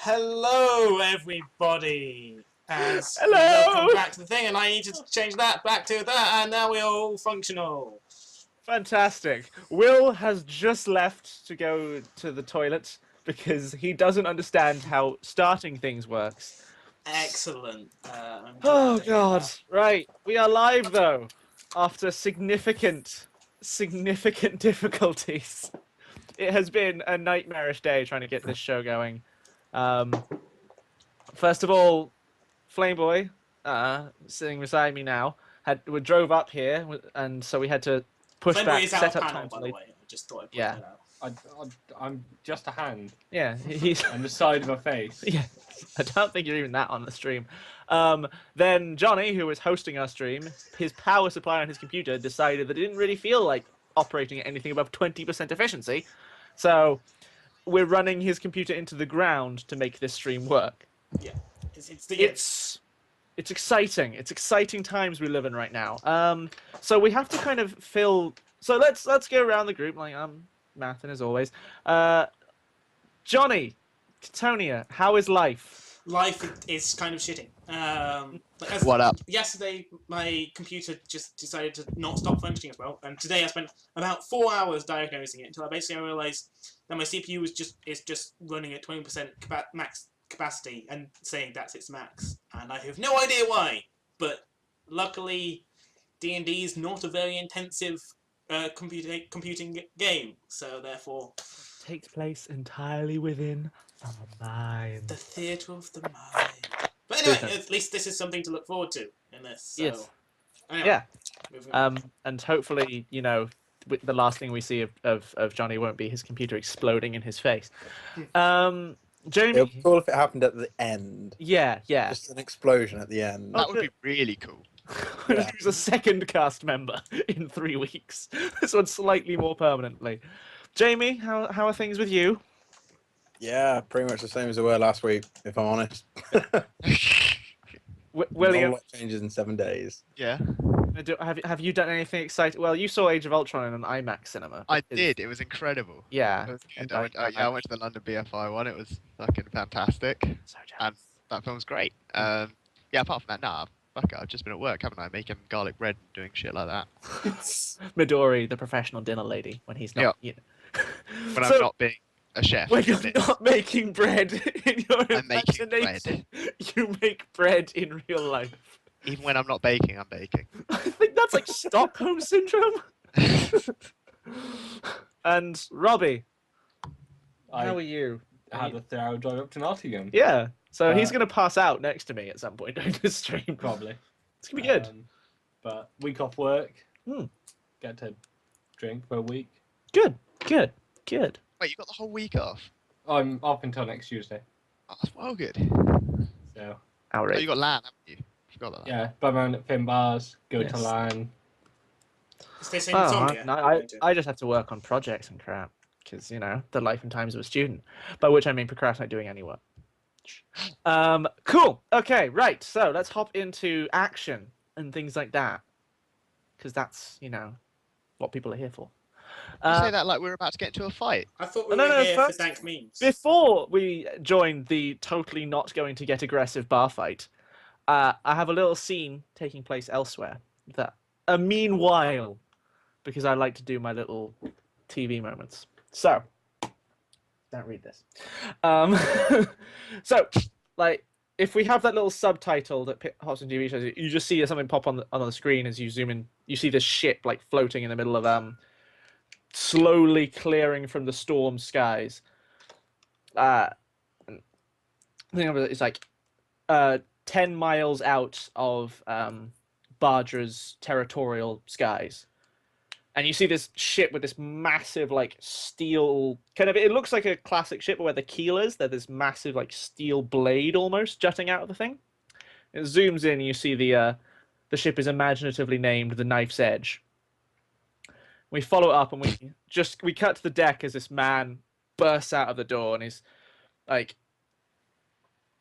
Hello, everybody. As we Hello! welcome back to the thing, and I need to change that back to that, and now we're all functional. Fantastic. Will has just left to go to the toilet because he doesn't understand how starting things works. Excellent. I'm glad Oh to hear god. that. Right. We are live though. After significant difficulties. It has been a nightmarish day trying to get this show going. First of all, Flameboy, sitting beside me now, we drove up here, and so we had to push Flameboy back is out of setup panel, time. by the way. I just thought I'd point Yeah. that out. I'm just a hand Yeah, he's and the side of a face. yeah. I don't think you're even that on the stream. Then Johnny, who was hosting our stream, his power supply on his computer decided that it didn't really feel like operating at anything above 20% efficiency, so we're running his computer into the ground to make this stream work. Yeah. It's exciting. It's exciting times we live in right now. So we have to kind of fill. So let's go around the group like Mathin as always. Johnny, Titonia, how is life? Life is kind of shitting. What up? Yesterday, my computer just decided to not stop functioning as well, and today I spent about 4 hours diagnosing it until I basically realized that my CPU is just running at 20% max capacity and saying that's its max, and I have no idea why. But luckily, D&D is not a very intensive computing game, so therefore It takes place entirely within our mind. the theatre of the mind. But anyway, at least this is something to look forward to in this. So. Yes. Anyway, Yeah. moving on. And hopefully, the last thing we see of Johnny won't be his computer exploding in his face. Jamie. It would be cool if it happened at the end. Yeah. Just an explosion at the end. That would be really cool. Who's a second cast member in 3 weeks. This one's slightly more permanently. Jamie, how are things with you? Yeah, pretty much the same as they were last week, if I'm honest. William, Not a lot changes in 7 days. Yeah, have you done anything exciting? Well, you saw Age of Ultron in an IMAX cinema. I did. It was incredible. Yeah. It was good. And I went to the London BFI one. It was fucking fantastic. So And jealous. that film's great. Yeah, apart from that, nah, fuck it. I've just been at work, haven't I? Making garlic bread and doing shit like that. Midori, the professional dinner lady, when he's not. When So- I'm not being a chef. When you're it's- not making bread in your I'm making imagination, you make bread in real life. Even when I'm not baking, I'm baking. I think that's like Stockholm syndrome. And Robbie, how are I you? had a 3-hour drive up to Nottingham. Yeah. So he's Uh, gonna pass out next to me at some point during the stream. Probably. It's gonna be good. But week off work. Hmm. Get to drink for a week. Good. Wait, you got the whole week off? I'm off until next Tuesday. Oh, that's well good. So Oh, Outrage. you got LAN, haven't you? Forgot about that. yeah, bum around at Fin Bars, go Yes. to LAN. Is this Oh, insomnia? I just have to work on projects and crap because the life and times of a student, by which I mean procrastinate doing any work. Cool. Okay, right. So let's hop into action and things like that, because that's what people are here for. You say that like we're about to get into a fight. I thought we No, were no, here first- for dank memes. Before we join the totally not going to get aggressive bar fight, I have a little scene taking place elsewhere. Meanwhile, because I like to do my little TV moments. So, don't read this. So, like, if we have that little subtitle that hops in TV shows, you just see something pop on the screen as you zoom in. You see this ship like floating in the middle of slowly clearing from the storm skies. I think it's like 10 miles out of Bardra's territorial skies. And you see this ship with this massive, like, steel kind of. It looks like a classic ship, but where the keel is, there's this massive, like, steel blade almost jutting out of the thing. It zooms in, and you see the ship is imaginatively named the Knife's Edge. We follow it up, and we cut to the deck as this man bursts out of the door, and he's like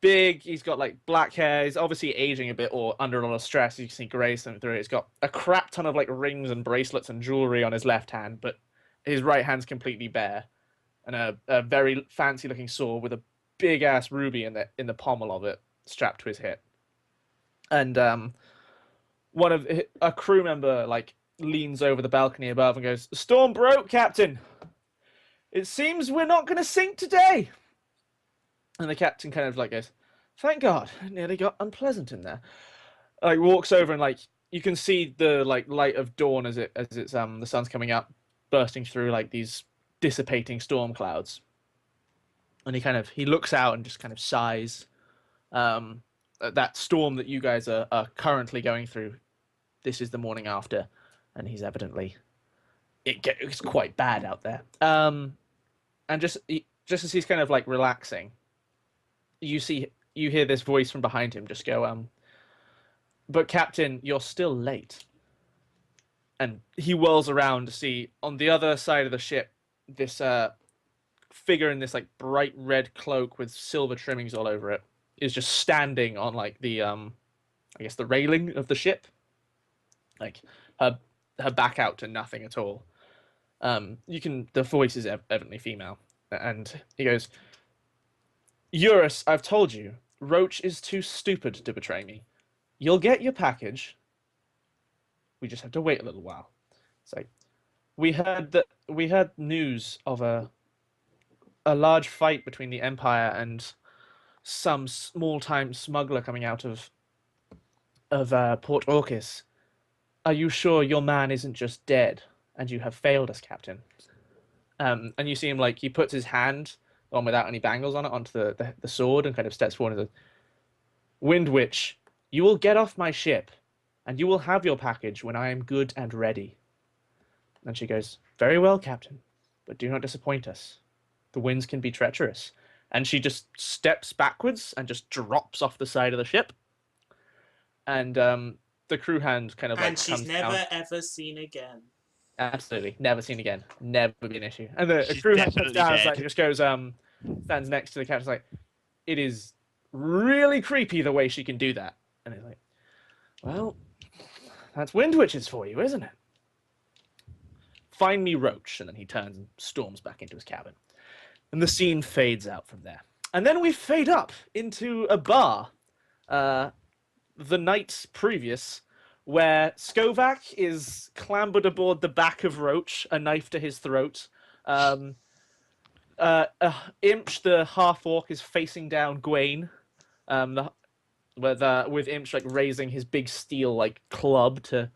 big. He's got like black hair. He's obviously aging a bit or under a lot of stress. You can see grey coming through. He's got a crap ton of like rings and bracelets and jewelry on his left hand, but his right hand's completely bare, and a very fancy looking sword with a big ass ruby in the pommel of it, strapped to his hip. And a crew member like leans over the balcony above and goes, "Storm broke, Captain. It seems we're not going to sink today." And the captain kind of like goes, "Thank God, it nearly got unpleasant in there." Like walks over and like you can see the like light of dawn as it's the sun's coming up, bursting through like these dissipating storm clouds. And he looks out and just kind of sighs. That storm that you guys are currently going through, this is the morning after, and he's evidently it's quite bad out there. And just as he's kind of like relaxing, you hear this voice from behind him just go, "But Captain, you're still late." And he whirls around to see on the other side of the ship this figure in this like bright red cloak with silver trimmings all over it is just standing on like the I guess the railing of the ship, like her back out to nothing at all. The voice is evidently female, and he goes, "Eurus, I've told you, Roach is too stupid to betray me. You'll get your package. We just have to wait a little while." It's like we heard news of a large fight between the Empire and some small-time smuggler coming out of Port Orcus. Are you sure your man isn't just dead and you have failed us, Captain? And you see him like he puts his hand on without any bangles on it onto the sword and kind of steps forward and says, "Wind Witch, you will get off my ship, and you will have your package when I am good and ready." And she goes, "Very well, Captain, but do not disappoint us. The winds can be treacherous." And she just steps backwards and just drops off the side of the ship. And the crew hand kind of like And she's comes never down. ever seen again. Absolutely, never seen again. Never be an issue. And the She's crew hand comes definitely down, dead. like, just goes, stands next to the captain, like, "It is really creepy the way she can do that." And he's like, "Well, that's Wind Witches for you, isn't it? Find me Roach." And then he turns and storms back into his cabin. And the scene fades out from there. And then we fade up into a bar the night previous, where Skovac is clambered aboard the back of Roach, a knife to his throat. Imch, the half-orc, is facing down Gwaine, with Imch like raising his big steel like club to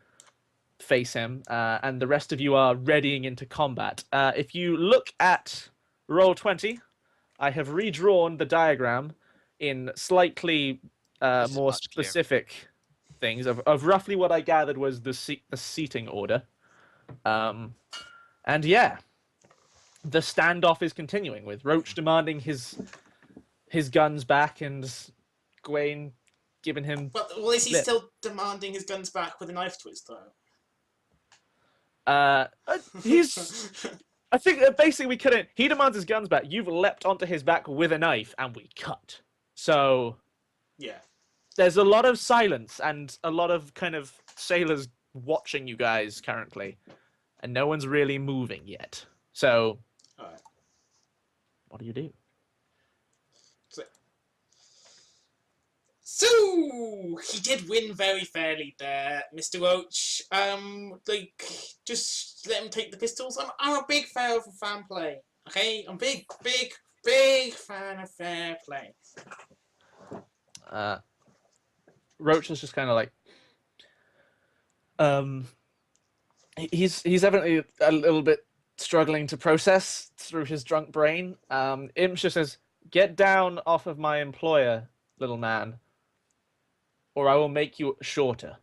face him, and the rest of you are readying into combat. If you look at Roll 20, I have redrawn the diagram in slightly This is more much clearer. specific things of roughly what I gathered was the seating order. And yeah, the standoff is continuing with Roach demanding his guns back and Gwaine giving him. Well, is he Lip. still demanding his guns back with a knife to his throat? He's. I think that basically we couldn't. He demands his guns back. You've leapt onto his back with a knife, and we cut. So Yeah. there's a lot of silence and a lot of kind of sailors watching you guys currently, and no one's really moving yet. So, Alright. what do you do? So he did win very fairly there, Mr. Roach. Just let him take the pistols. I'm a big fan of fan play. Okay, I'm big fan of fair play. Roach is just kind of like, he's evidently a little bit struggling to process through his drunk brain. Imp just says, "Get down off of my employer, little man, or I will make you shorter."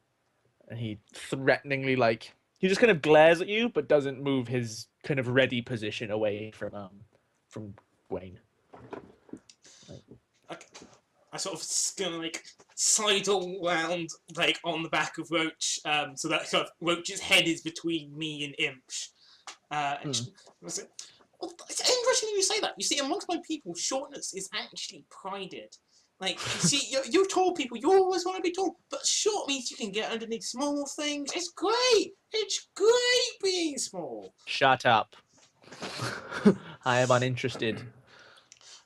And he threateningly, like, he just kind of glares at you, but doesn't move his kind of ready position away from Gwaine. Okay. I sort of gonna like sidle round like on the back of Roach, so that sort of Roach's head is between me and Imch. And well, it's interesting you say that. You see, amongst my people, shortness is actually prided. Like, you see, you tall people, you always want to be tall, but short means you can get underneath small things. It's great. It's great being small. Shut up. I am uninterested.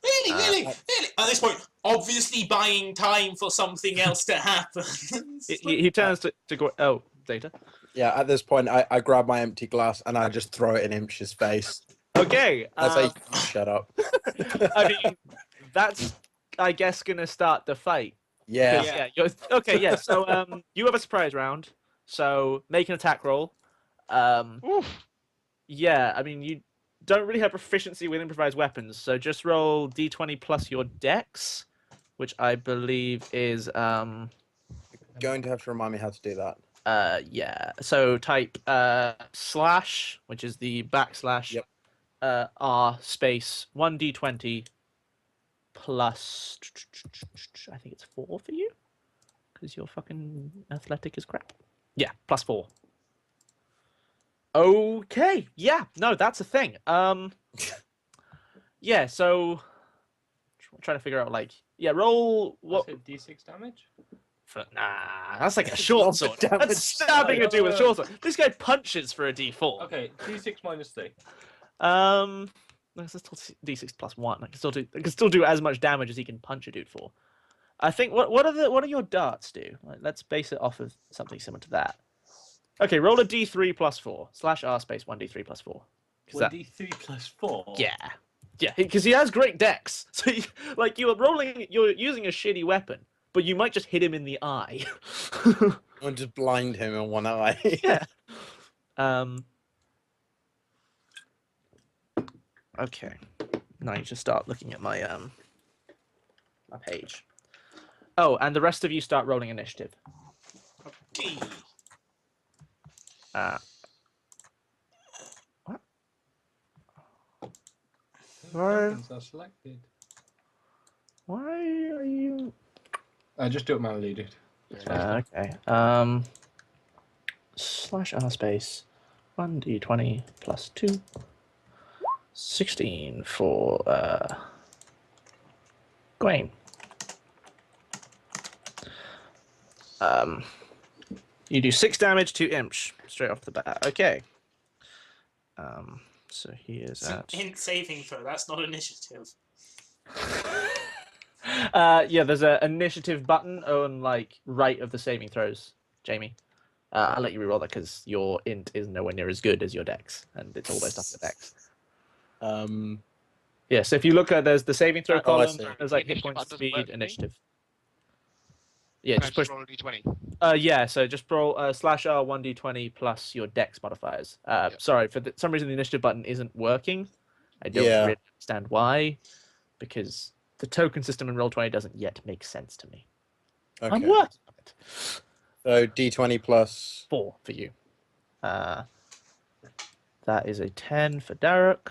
Really? At this point, obviously buying time for something else to happen. He turns to go. Oh, Data. Yeah, at this point, I grab my empty glass and I just throw it in Imsh's face. Okay. I say, shut up. I mean, that's, I guess, gonna start the fight. Yeah. Yeah. Okay. Yeah. So you have a surprise round. So make an attack roll. Oof. Yeah. I mean, you don't really have proficiency with improvised weapons, so just roll d20 plus your dex, which I believe is Going to have to remind me how to do that. yeah. So type slash, which is the backslash. Yep. R space 1d20 plus, I think it's 4 for you, because your fucking athletic is crap. Yeah, plus 4. Okay, yeah, no, that's a thing. Yeah, so trying to figure out, like, yeah, roll what? D6 damage? Nah, that's like a short Not sword. the damage. That's stabbing a dude with a short sword. This guy punches for a d4. Okay, D6 minus 3. Let's still d6 plus 1. I can still do as much damage as he can punch a dude for. I think what do your darts do? Like, let's base it off of something similar to that. Okay, roll a d3 plus 4 / r space 1d3 plus 4. 'Cause that- 1d3 plus 4? Yeah, because he has great dex. So you're using a shitty weapon, but you might just hit him in the eye. Or just blind him in one eye. Yeah. Okay. Now you just start looking at my my page. Oh, and the rest of you start rolling initiative. Okay. What? Weapons are selected. Why are you? Just do it manually, dude. Okay. Slash R space 1d20 plus 2. 16 for Gwaine. You do 6 damage to Imsh straight off the bat. Okay. So he is at. Hint saving throw. That's not initiative. Yeah, there's an initiative button on like right of the saving throws, Jamie. I'll let you reroll that because your int is nowhere near as good as your dex, and it's all based off the dex. Yeah, so if you look at there's the saving throw Oh, I column, see. there's like hit Initiative points, button doesn't work speed, for me? initiative. Yeah, Can I just push. roll a d20. Yeah, so just roll / R 1d20 plus your dex modifiers. Sorry, for some reason the initiative button isn't working. I don't Yeah. really understand why, because the token system in Roll20 doesn't yet make sense to me. I'm Okay. working on it. So D20 plus. 4 for you. That is a 10 for Derek.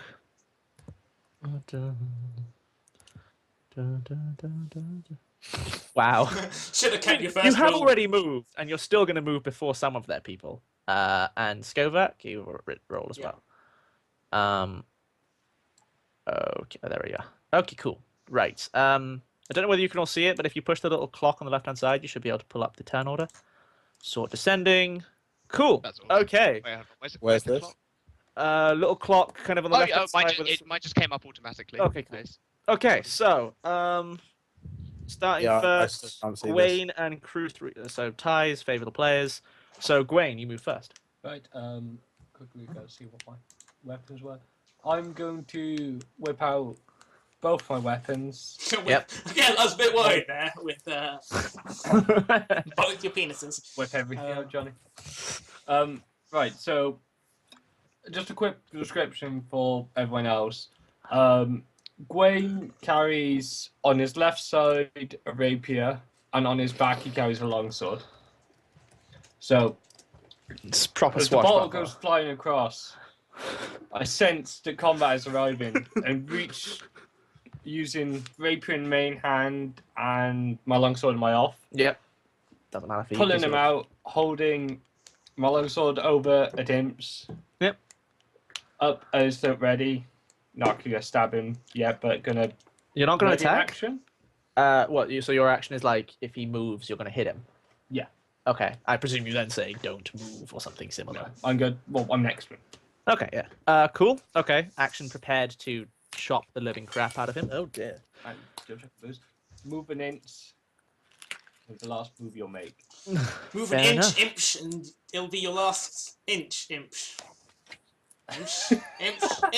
Wow. Should have kept your first You have roll. already moved, and you're still going to move before some of their people. And Skovak, you roll as Yeah. well. Okay, there we go. Okay, cool. Right. I don't know whether you can all see it, but if you push the little clock on the left-hand side, you should be able to pull up the turn order. Sort descending. Cool. That's awesome. Okay. Wait, Where's the this? clock? Little clock kind of on the Oh, left yeah, hand mine side. just, with a- mine just came up automatically. Okay, cool. Nice. Okay, so starting Yeah, I first, still can't see this. Gwaine and crew 3. So ties favor the players. So Gwaine, you move first. Right, quickly go see what my weapons were. I'm going to whip out both my weapons. Yep. Yeah, I was a bit worried there with both your penises. Whip everything out, Johnny. Right, so just a quick description for everyone else. Gwaine carries on his left side a rapier, and on his back he carries a longsword. So It's proper as the bottle swashbuckler. goes flying across, I sense that combat is arriving and reach using rapier in main hand and my longsword in my off. Yep. Doesn't matter for you. Pulling 'cause him you're- out, holding my longsword over at Imps. Yep. Up as they're ready. Not gonna stab him yet, but gonna. You're not going to ready in attack? Action. What? So your action is like, if he moves, you're going to hit him? Yeah. Okay. I presume you then say, don't move or something No, similar. I'm good. Well, I'm next to him. Okay, yeah. Cool. Okay. Action prepared to chop the living crap out of him. Oh dear. And just check those. Move an inch. Is the last move you'll make. Move Fair an enough. inch, and it'll be your last inch. Inch.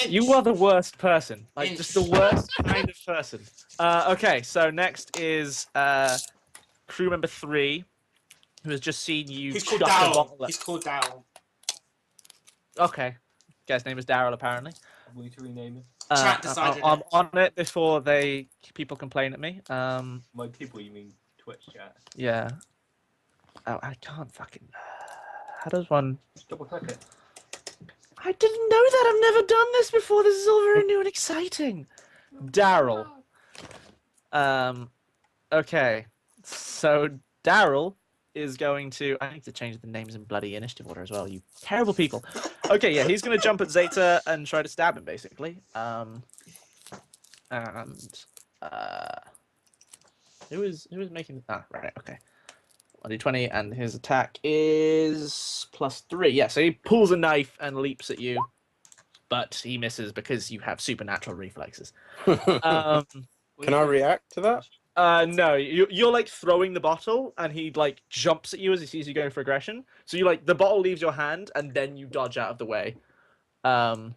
You are the worst person. Like, Inch. just the worst kind of person. Okay, so next is crew member 3, who has just seen you He's chuck called a Daryl. bottle. He's called Daryl. Okay. Guy's name is Daryl, apparently. I'm going to rename it. Chat decided I'm it. on it before people complain at me. My people, you mean Twitch chat? Yeah. Oh, I can't fucking. How does one? Just double click it. I didn't know that. I've never done this before. This is all very new and exciting. Daryl. Okay. So Daryl is going to. I need to change the names in bloody initiative order as well. You terrible people. Okay, yeah, he's going to jump at Zeta and try to stab him, basically. Who is making? Ah, right. Okay. 1d20, and his attack is +3. Yeah, so he pulls a knife and leaps at you, but he misses because you have supernatural reflexes. Can I react to that? No, you're like throwing the bottle, and he like jumps at you as he sees you going for aggression. So you like the bottle leaves your hand, and then you dodge out of the way. The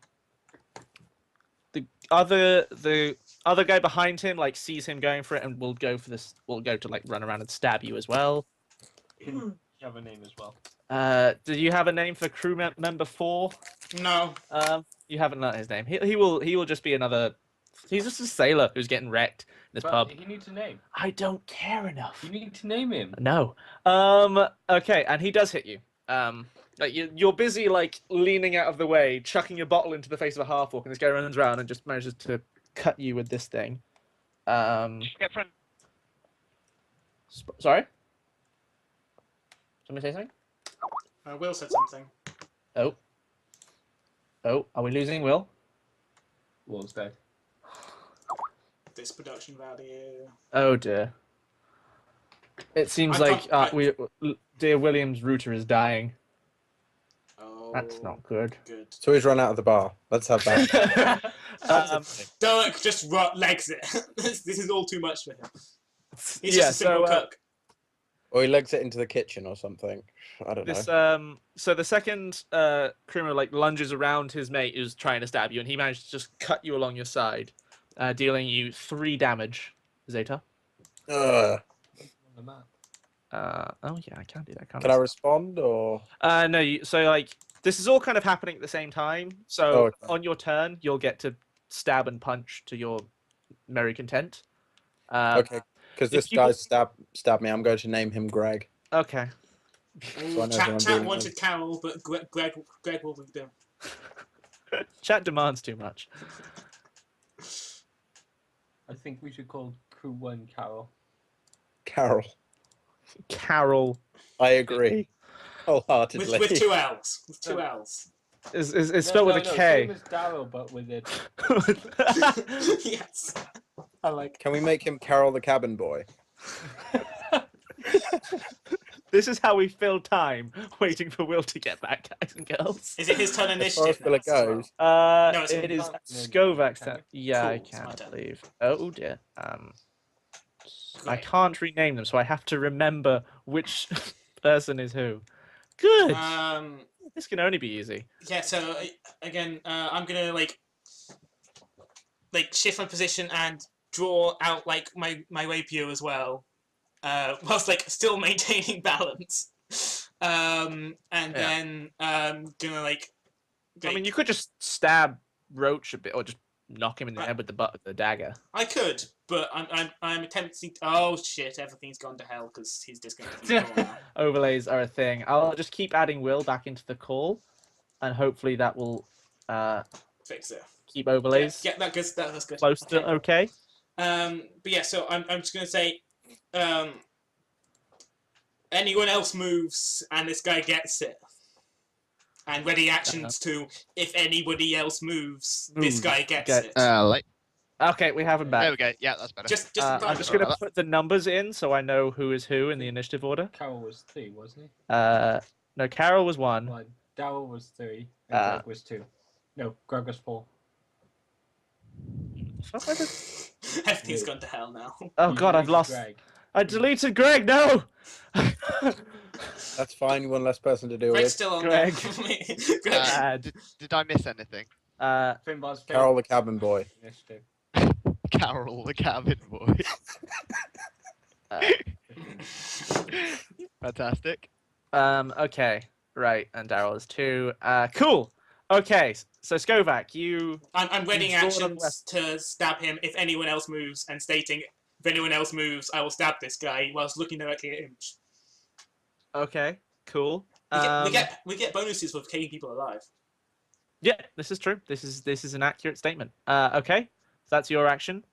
other guy behind him like sees him going for it, and will go for this. Will go to like run around and stab you as well. You have a name as well. Do you have a name for crew member 4? No. You haven't learned his name. He will just be another. He's just a sailor who's getting wrecked in this But pub. he needs a name. I don't care enough. You need to name him. No. Okay, and he does hit you. Like you're busy like leaning out of the way, chucking your bottle into the face of a half-orc, and this guy runs around and just manages to cut you with this thing. Get friend. Sorry? Somebody say something? Will said something. Oh, are we losing Will? Will's dead. This production value. Oh dear. It seems I like can't- dear William's router is dying. Oh. That's not good. Good. So he's run out of the bar. Let's have that. Derek just legs it. This is all too much for him. He's yeah, just a simple cook. Or he legs it into the kitchen or something. I don't This know. so the second criminal like lunges around his mate who's trying to stab you, and he managed to just cut you along your side, dealing you 3 damage. Zeta. Ugh. On the map. Oh yeah, I can do that. Can't Can I respond or? No. So like this is all kind of happening at the same time. So Oh, okay. on your turn, you'll get to stab and punch to your merry content. Okay, because this if you- guy stabbed me. I'm going to name him Greg. Okay. So I know who I'm Chat dealing wanted with. Carol, but Greg will be doing. Chat demands too much. I think we should call Crew 1 Carol. Carol. Carol I agree. Wholeheartedly. With 2 L's. With 2 L's. is spelled with a K. Same as Daryl, but with it. Yes. I like. Can we make him Carol the cabin boy? This is how we fill time, waiting for Will to get back, guys and girls. Is it his turn As far as initiative? Phil it now as well? goes. No, it's It is can't- Skovak's can turn. you? Yeah, I Cool, it's can, my I turn. believe. Oh dear. I Great. can't rename them, so I have to remember which person is who. Good. This can only be easy. Yeah. So again, I'm gonna like shift my position and draw out like my rapier as well, whilst like still maintaining balance. And then gonna like. I mean, you could just stab Roach a bit, or just knock him in the head with the butt of the dagger. I could, but I'm attempting. Oh shit! Everything's gone to hell because he's disconnected from the call now. Overlays are a thing. I'll just keep adding Will back into the call, and hopefully that will Fix it. keep overlays Yeah, that's good. That's good. close to okay. But yeah, so I'm just gonna say, anyone else moves and this guy gets it, and ready actions to if anybody else moves, this Moves, guy gets get- it. Like, Okay, we have him back. there we go. Yeah, that's better. Just I'm just going to put the numbers in so I know who is who in the initiative order. Carol was 3, wasn't he? No, Carol was 1. 1. Daryl was 3. And Greg was 2. No, Greg was 4. Fuck with it. Everything's gone to hell now. Oh You god, I've deleted lost. Greg. I deleted Greg. No. That's fine. One less person to deal Greg's with. still on Greg. there. Greg. Did I miss anything? Finbar's Carol the cabin boy. initiative. Carol the cabin boy. Fantastic. Okay. Right, and Daryl is 2. Cool. Okay, so Skovac, you. I'm readying You draw them actions to stab him if anyone else moves, and stating if anyone else moves, I will stab this guy whilst looking directly at him. Okay. Cool. We get bonuses for keeping people alive. Yeah, this is true. This is an accurate statement. Okay, so that's your action.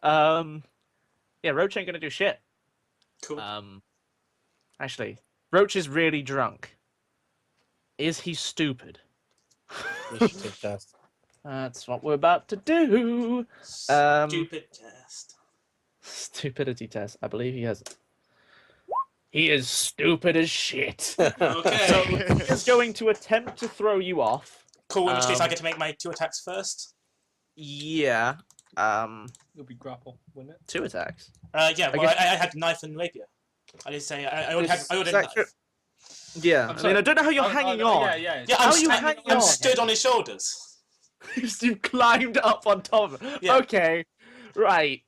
Yeah, Roach ain't gonna do shit. Cool. Actually, Roach is really drunk. Is he stupid? Initiative test. That's what we're about to do. Stupid test. Stupidity test. I believe he has. He is stupid as shit. Okay. So he is going to attempt to throw you off. Cool. In which case, I get to make my 2 attacks first. Yeah. It'll be grapple, wouldn't it? 2 attacks. Yeah. Well, guess- I had knife and rapier. I did say I already had. I already Is had that true? knife. Yeah. I'm I mean, sorry. I don't know how you're hanging on. Yeah. Yeah, How I'm, are you I'm, hanging I'm on? stood on his shoulders. You climbed up on top of it. Yeah. Okay. Right.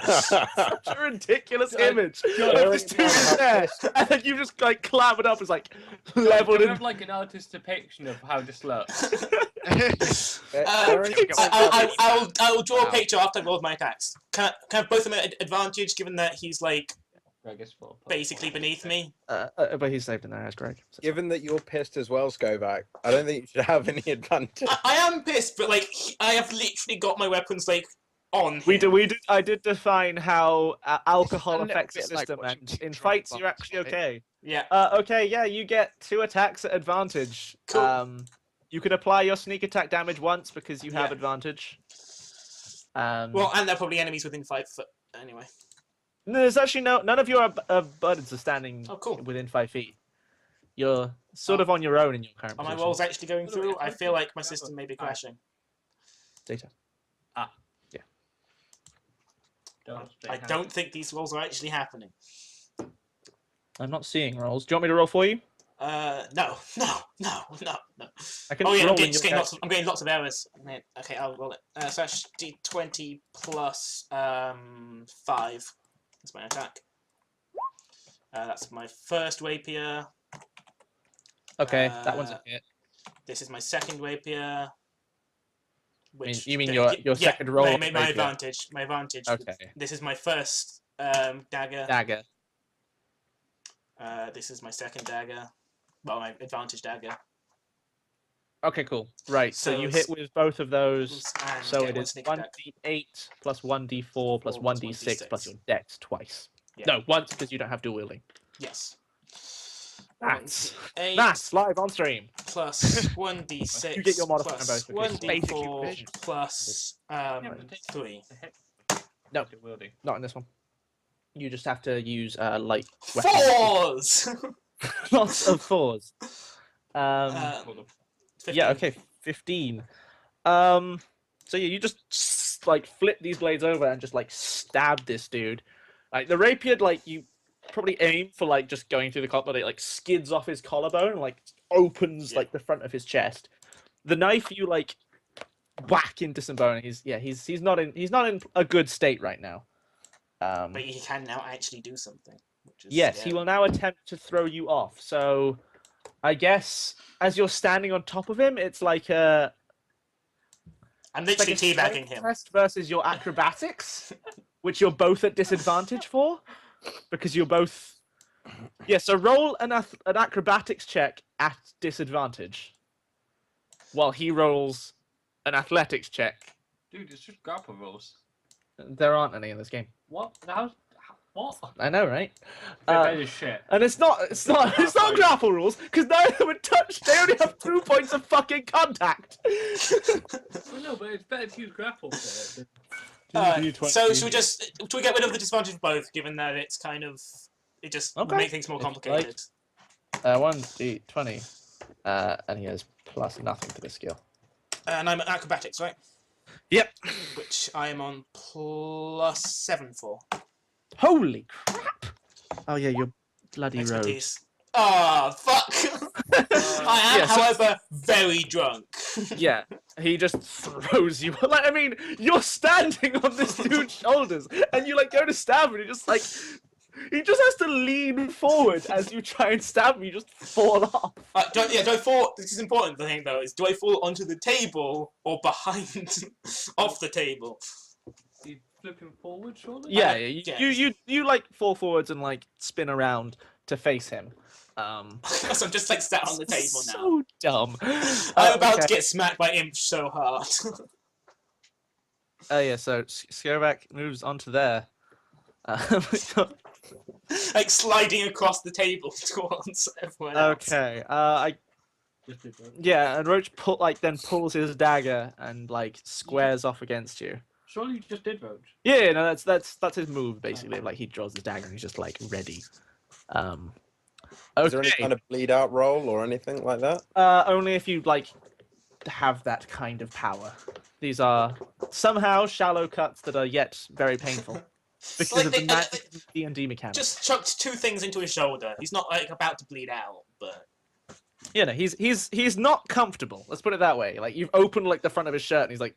Such a ridiculous image. God, This dude is there, and then you just like clambered up as like leveled Can we in. have like an artist's depiction of how this looks? I will draw a Wow. picture after I rolled my attacks. Can I have both of them at advantage, given that he's like Greg is full. basically beneath me? But he's saved in there, that's Greg. So- Given that you're pissed as well, Skovac, I don't think you should have any advantage. I am pissed, but like I have literally got my weapons like on. We him. did. I did define how alcohol a little affects the bit like system, watching and two in drunk fights you're monks actually fight. okay. Yeah. Okay, yeah, you get 2 attacks at advantage. Cool. You can apply your sneak attack damage once because you have Yeah. advantage. Well, and they're probably enemies within 5 foot. Anyway. No, there's actually none of your buttons are standing Oh, cool. within 5 feet. You're sort of on your own in your current Are my position. rolls actually going No, through? yeah, I I feel think like my we have system a- may be crashing. Data. I don't think these rolls are actually happening. I'm not seeing rolls. Do you want me to roll for you? No. I can Oh yeah, roll I'm in getting, your I'm getting lots of errors. Okay, I'll roll it. So that's D20 plus 5. That's my attack. That's my first rapier. Okay, that one's a hit. This is my second rapier. Which you mean your second roll My, of my, the my rapier? advantage. My advantage. Okay. This is my first dagger. Dagger. This is my second dagger. Well, my advantage dagger. Okay, cool. Right, so So you it's- hit with both of those. And So get it one is sneak attack. 1d8 plus 1d4 plus 1d6 plus your dex twice. Yeah. No, once because you don't have dual wielding. Yes. That's 8 live on stream. plus 1d6 You get your modifier plus both because it's basic 1d4 division. plus but take- 3. No. Wielding. Not in this one. You just have to use light weapons. 4s! Lots of 4s. Well, 15. Yeah, okay, 15. So yeah, you just like flip these blades over and just like stab this dude. Like the rapier, like you probably aim for like just going through the collar, but it like skids off his collarbone and like opens Yeah. like the front of his chest. The knife you like whack into some bone. He's not in a good state right now. But he can now actually do something. Which is Yes, he scary. will now attempt to throw you off. So, I guess as you're standing on top of him, it's like I'm it's like literally a teabagging strength him. test versus your acrobatics, which you're both at disadvantage for, because you're both. Yeah, so roll an acrobatics check at disadvantage, while he rolls an athletics check. dude, it's just grapple rolls. There aren't any in this game. What? What? I know, right? That is shit. And it's not grapple rules because none of them are touched. They only have 2 points of fucking contact. Well, no, but it's better to use grapple for it. So should we get rid of the disadvantage of both, given that it's kind of it just Okay. make things more If you complicated. 1d20, and he has plus nothing to the skill. And I'm at acrobatics, right? Yep. which I am on +7 for. Holy crap! Oh yeah, you're bloody rogue. Expertise. Ah, fuck! I am, Yeah, so- however, very drunk. Yeah, he just throws you. Like, I mean, you're standing on this dude's shoulders, and you like go to stab him, and he just has to lean forward as you try and stab him. You just fall off. Do I fall? This is important. The thing though is, do I fall onto the table or behind, off the table? You flipping forward, surely? Yeah, yes. you like fall forwards and like spin around to face him. So I'm just like sat on the table now. So dumb. I'm about to Okay. get smacked by Imp so hard. Yeah, so Scareback moves onto there. Like sliding across the table towards everyone else. Okay. Just did roach. Yeah, and Roach then pulls his dagger and like squares off against you. Surely you just did roach. Yeah, no, that's his move basically. Like he draws his dagger and he's just like ready. Is there any Okay. kind of bleed out roll or anything like that? Only if you like have that kind of power. These are somehow shallow cuts that are yet very painful because Like of the they- magic D&D mechanics. Just chucked 2 things into his shoulder. He's not like about to bleed out, but You know, he's not comfortable. Let's put it that way. Like you've opened like the front of his shirt and he's like,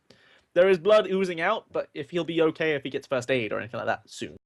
there is blood oozing out, but if he'll be okay if he gets first aid or anything like that soon.